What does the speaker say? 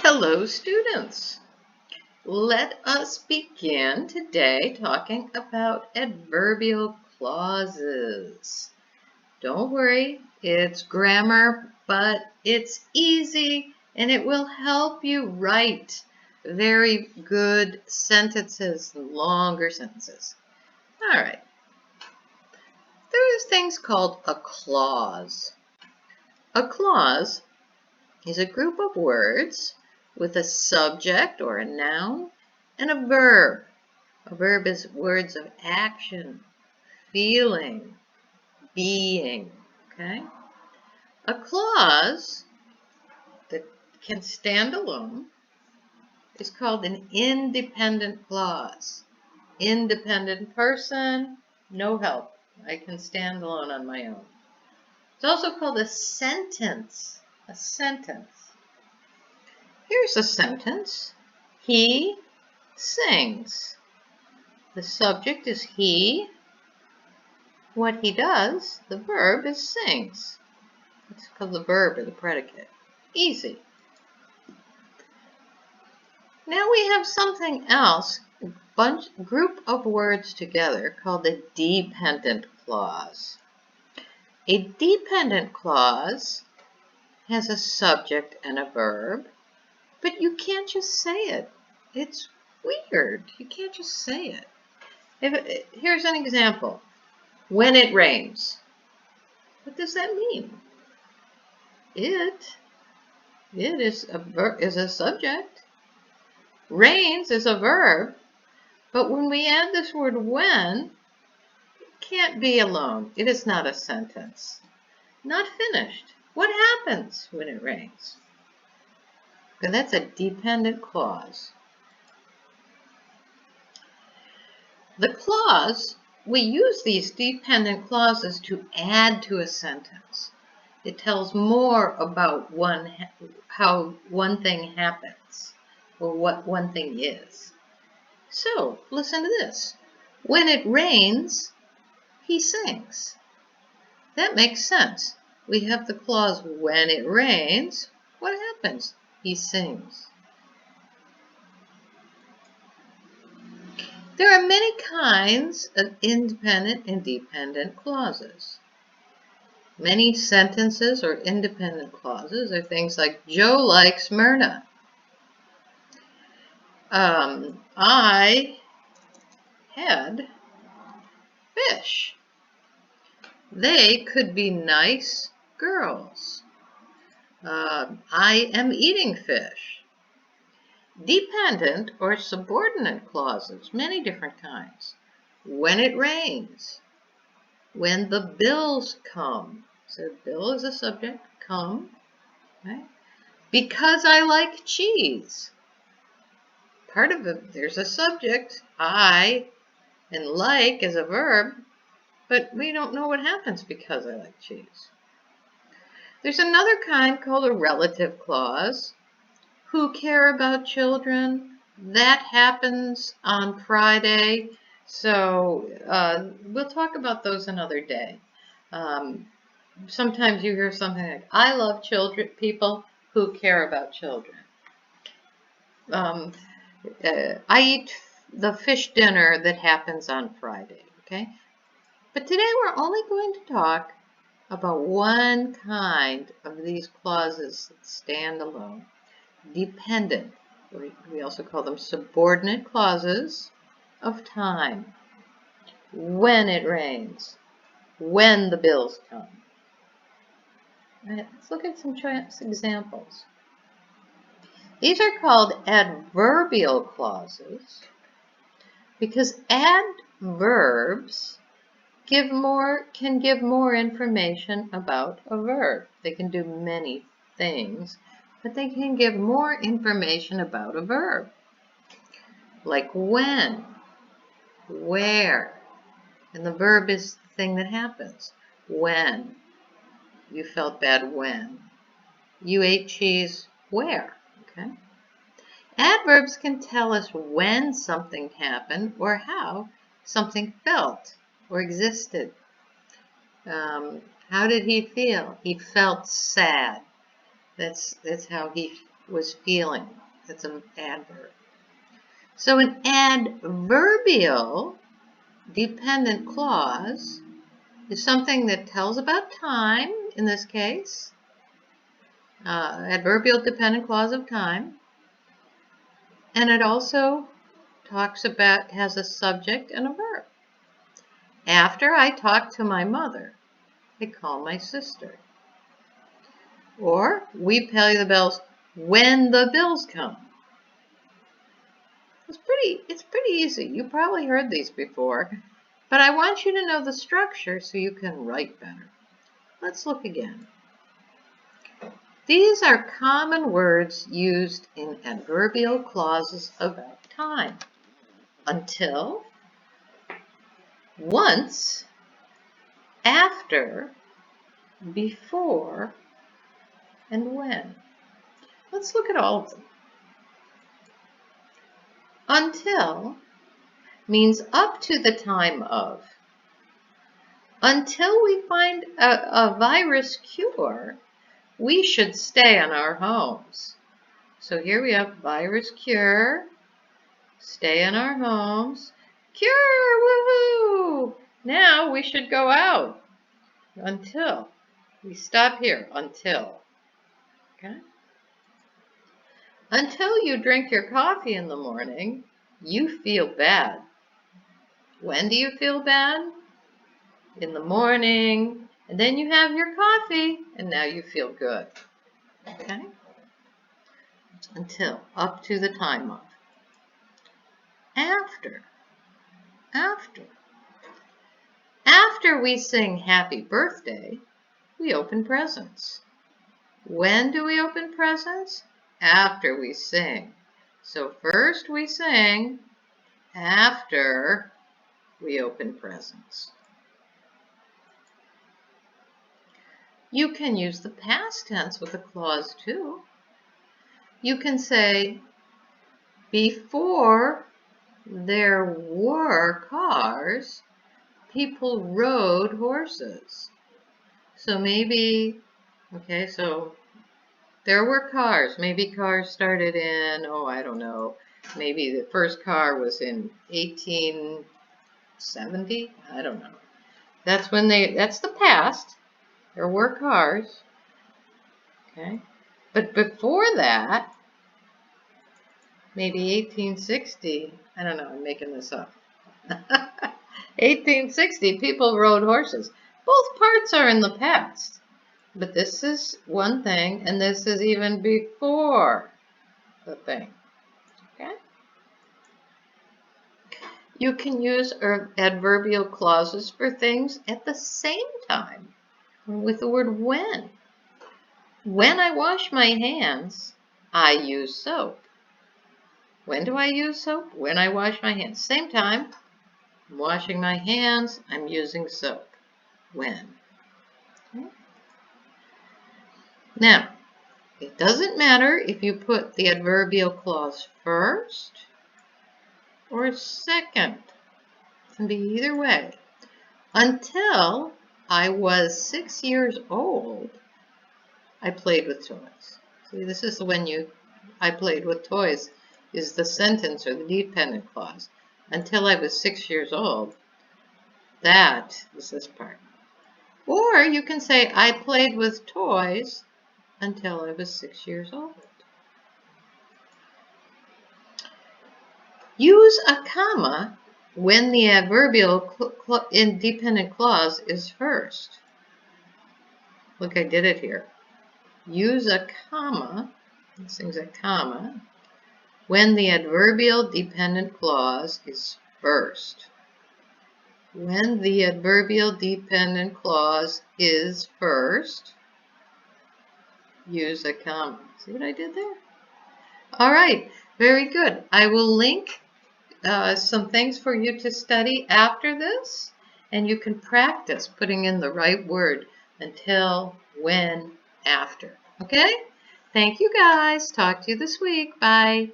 Hello, students. Let us begin today talking about adverbial clauses. Don't worry, it's grammar, but it's easy and it will help you write very good sentences, longer sentences. All right. There's things called a clause. A clause is a group of words with a subject or a noun and a verb. A verb is words of action, feeling, being, okay? A clause that can stand alone is called an independent clause. Independent person, no help. I can stand alone on my own. It's also called a sentence. A sentence. Here's a sentence. He sings. The subject is he. What he does, the verb is sings. It's called the verb or the predicate. Easy. Now we have something else, a group of words together called a dependent clause. A dependent clause has a subject and a verb, but you can't just say it. It's weird. You can't just say it. Here's an example. When it rains. What does that mean? It is a subject. Rains is a verb. But when we add this word when, it can't be alone. It is not a sentence. Not finished. What happens when it rains? And that's a dependent clause. The clause, we use these dependent clauses to add to a sentence. It tells more about how one thing happens or what one thing is. So, listen to this. When it rains, he sings. That makes sense. We have the clause, when it rains, what happens? He sings. There are many kinds of independent and dependent clauses. Many sentences or independent clauses are things like, Joe likes Myrna. I had fish. They could be nice girls. I am eating fish. Dependent or subordinate clauses, many different kinds. When it rains. When the bills come. So bill is a subject, come. Right? Because I like cheese. Part of it, there's a subject, I, and like is a verb, but we don't know what happens because I like cheese. There's another kind called a relative clause. Who care about children? That happens on Friday. So we'll talk about those another day. Sometimes you hear something like, I love children, people who care about children. I eat the fish dinner that happens on Friday, okay? But today we're only going to talk about one kind of these clauses that stand alone. Dependent. We also call them subordinate clauses of time. When it rains. When the bills come. Right, let's look at some examples. These are called adverbial clauses because adverbs can give more information about a verb. They can do many things, but they can give more information about a verb. Like when, where, and the verb is the thing that happens. When. You felt bad when. You ate cheese where. Okay? Adverbs can tell us when something happened or how something felt or existed. How did he feel? He felt sad. That's how he was feeling. That's an adverb. So an adverbial dependent clause is something that tells about time, in this case. Adverbial dependent clause of time. And it also has a subject and a verb. After I talk to my mother, I call my sister. Or we pay the bills when the bills come. It's pretty easy. You probably heard these before, but I want you to know the structure so you can write better. Let's look again. These are common words used in adverbial clauses about time. Until, once, after, before, and when. Let's look at all of them. Until means up to the time of. Until we find a virus cure, we should stay in our homes. So here we have virus cure, stay in our homes, cure, woohoo! Now we should go out. Until. We stop here, until. Okay? Until you drink your coffee in the morning, you feel bad. When do you feel bad? In the morning, and then you have your coffee, and now you feel good. Okay? Until, up to the time of. After. After we sing happy birthday, we open presents. When do we open presents? After we sing. So first we sing, after we open presents. You can use the past tense with a clause too. You can say, before there were cars, people rode horses. So maybe, okay, so there were cars. Maybe cars started in, I don't know, maybe the first car was in 1870. I don't know. That's the past. There were cars. Okay. But before that, maybe 1860, I don't know, I'm making this up. 1860, people rode horses. Both parts are in the past. But this is one thing, and this is even before the thing. Okay? You can use adverbial clauses for things at the same time with the word when. When I wash my hands, I use soap. When do I use soap? When I wash my hands. Same time, I'm washing my hands, I'm using soap. When. Okay. Now, it doesn't matter if you put the adverbial clause first or second. It can be either way. Until I was 6 years old, I played with toys. See, this is when I played with toys is the sentence or the dependent clause. Until I was 6 years old, that is this part. Or you can say, I played with toys until I was 6 years old. Use a comma when the adverbial independent clause is first. Look, I did it here. Use a comma, this thing's a comma, when the adverbial dependent clause is first. When the adverbial dependent clause is first, use a comma. See what I did there? All right, very good. I will link some things for you to study after this, and you can practice putting in the right word until, when, after. Okay? Thank you guys. Talk to you this week. Bye.